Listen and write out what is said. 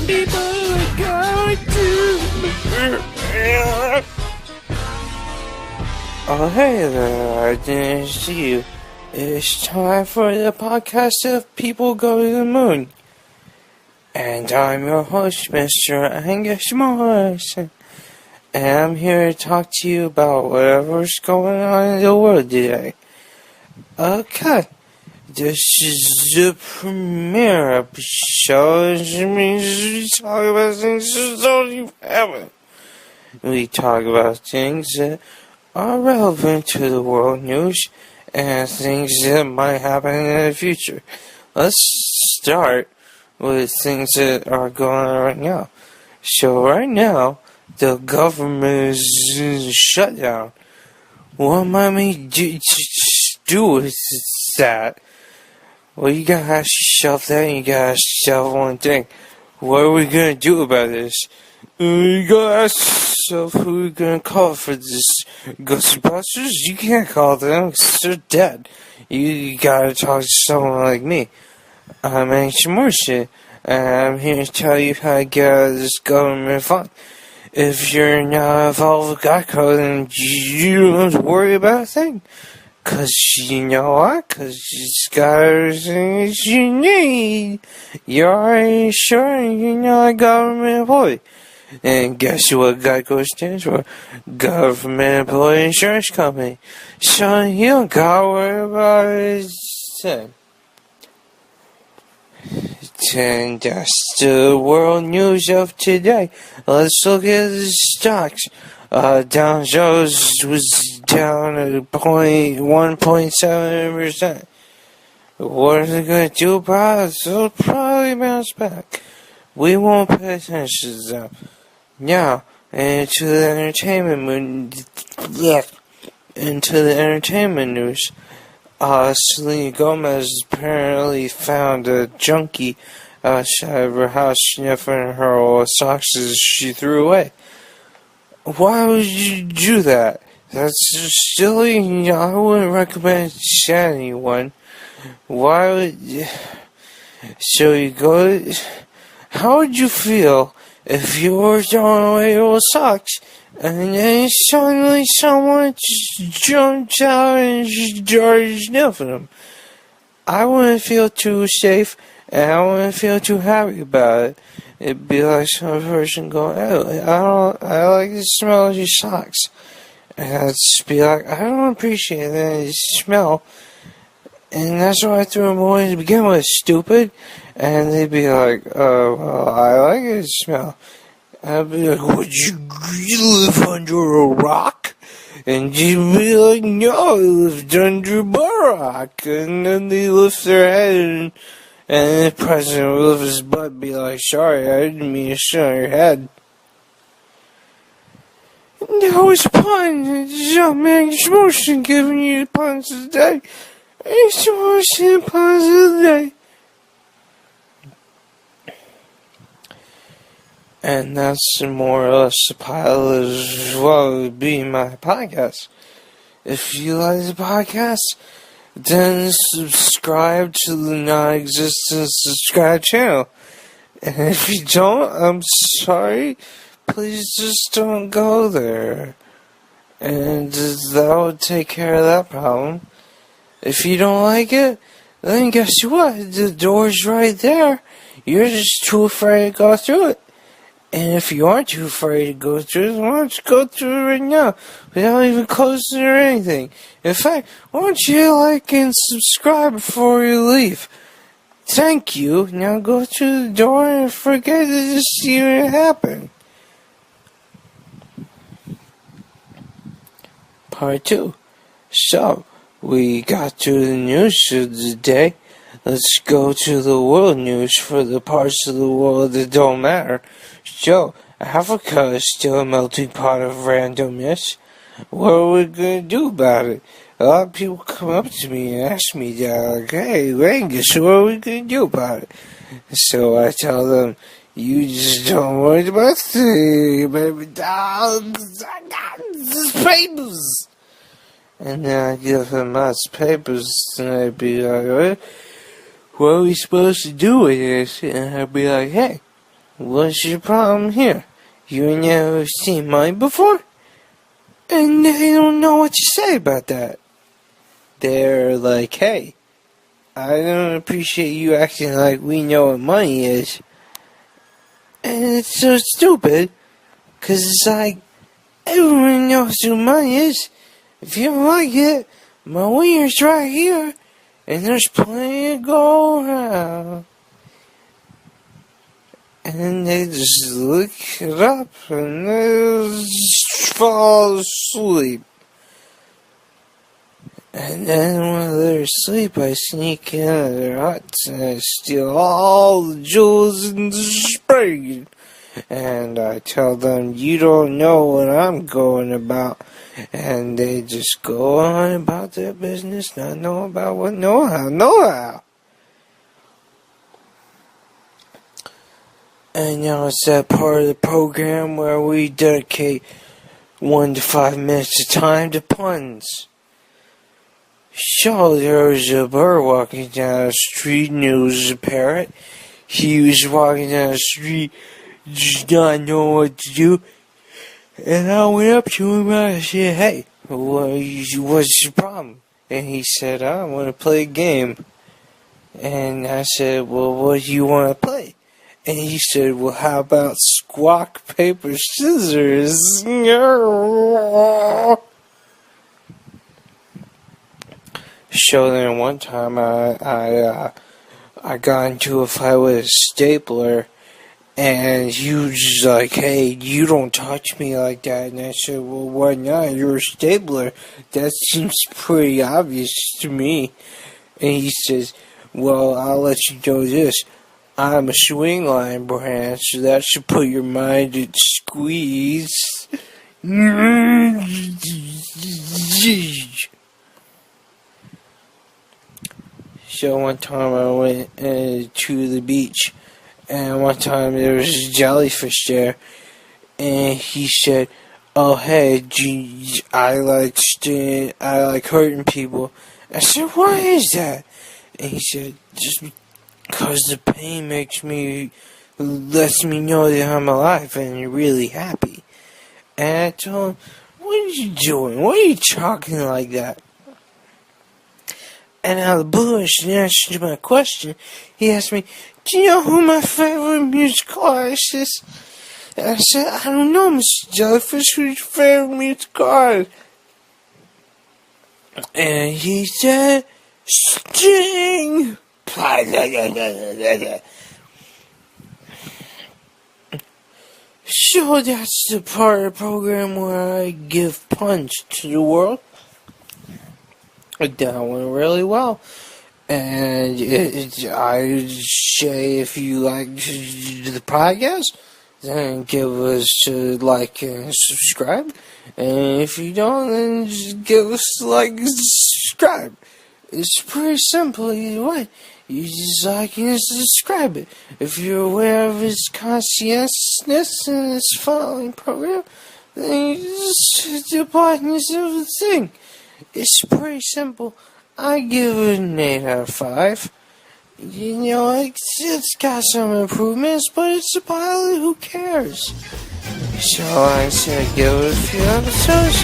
people are going to... Oh, hey there, I didn't see you. It's time for the podcast of People Go to the Moon. And I'm your host, Mr. Angus Morrison. And I'm here to talk to you about whatever's going on in the world today. Okay. This is the premiere episode, which means we talk about things that don't even happen. We talk about things that are relevant to the world news and things that might happen in the future. Let's start with things that are going on right now. So right now, the government is in shutdown. What might we do with that? Well, you gotta ask yourself that, and you gotta ask yourself one thing. What are we gonna do about this? You gotta ask yourself who we're gonna call for this. Ghostbusters? You can't call them, because they're dead. You gotta talk to someone like me. I'm Angus Morrison, and I'm here to tell you how to get out of this government fund. If you're not involved with Geico, then you don't have to worry about a thing. Cause you know what? Cause it's got everything that you need. You're already sure and you're not a government employee. And guess what Geico stands for? Government Employee Insurance Company. So you don't gotta worry about it. And that's the world news of today. Let's look at the stocks. Dow Jones was down at 1.7%. What are they going to do about it? They'll probably bounce back. We won't pay attention to them. Now, into the entertainment news. Selena Gomez apparently found a junkie outside of her house sniffing her old socks that she threw away. Why would you do that? That's just silly. I wouldn't recommend it to anyone. Why would you... So you go... How would you feel if you were throwing away your socks and then suddenly someone just jumps out and starts sniffing them? I wouldn't feel too safe and I wouldn't feel too happy about it. It'd be like some person going, oh, I like the smell of your socks. And I'd just be like, I don't appreciate that smell. And that's why I threw them away to begin with, stupid. And they'd be like, oh, well, I like the smell. I'd be like, would you live under a rock? And you'd be like, no, I lived under a rock. And then they lift their head and the president would lift his butt and be like, sorry, I didn't mean to sit on your head. That was pun. It's young man Morrison giving you the puns of the day. It's Morrison puns of the day. And that's more or less the pilot as well would be my podcast. If you like the podcast, then subscribe to the non-existent subscribe channel. And if you don't, I'm sorry, please just don't go there. And that would take care of that problem. If you don't like it, then guess what? The door's right there. You're just too afraid to go through it. And if you aren't too afraid to go through it, why don't you go through it right now without even closing or anything? In fact, why don't you like and subscribe before you leave? Thank you. Now go through the door and forget that this even happened. Part 2. So, we got to the news of the day. Let's go to the world news for the parts of the world that don't matter. So, Africa is still a melting pot of randomness. What are we going to do about it? A lot of people come up to me and ask me that, like, hey, Angus, what are we going to do about it? So I tell them, you just don't worry about the thing, baby. Dogs, I got these papers. And then I give them lots of papers, and I'd be like, what are we supposed to do with this? And I'd be like, hey, what's your problem here? You never seen mine before? And they don't know what to say about that. They're like, hey, I don't appreciate you acting like we know what money is. And it's so stupid, because it's like, everyone knows what money is. If you don't like it, my wiener's right here, and there's plenty to go around. And then they just look it up, and they just fall asleep. And then when they're asleep, I sneak into their huts and I steal all the jewels in the spring. And I tell them, you don't know what I'm going about. And they just go on about their business, not know about what know-how. And now it's that part of the program where we dedicate 1 to 5 minutes of time to puns. So there was a bird walking down the street, and it was a parrot. He was walking down the street, just not knowing what to do. And I went up to him and I said, hey, what's your problem? And he said, I want to play a game. And I said, well, what do you want to play? And he said, well, how about squawk, paper, scissors? So then one time I got into a fight with a stapler, and he was just like, hey, you don't touch me like that. And I said, well, why not? You're a stapler. That seems pretty obvious to me. And he says, well, I'll let you know this. I'm a swing line brand, so that should put your mind at squeeze. So one time I went to the beach, and one time there was a jellyfish there, and he said, oh hey, I like hurting people. I said, why is that? And he said, just because the pain lets me know that I'm alive and you're really happy. And I told him, what are you doing? Why are you talking like that? And out of the blue, in answer to my question, he asked me, do you know who my favorite musical artist is? And I said, I don't know, Mr. Jellyfish, who's your favorite musical artist? And he said, Sting! So that's the part of the program where I give puns to the world. That went really well. And I say, if you like the podcast, then give us a like and subscribe. And if you don't, then just give us a like and subscribe. It's pretty simple either way. You just like and subscribe it. If you're aware of its conscientiousness and its following program, then you just hit the brightness of the thing. It's pretty simple. I give it an 8 out of 5. You know, it's got some improvements, but it's a pilot, who cares? So I said give it a few episodes,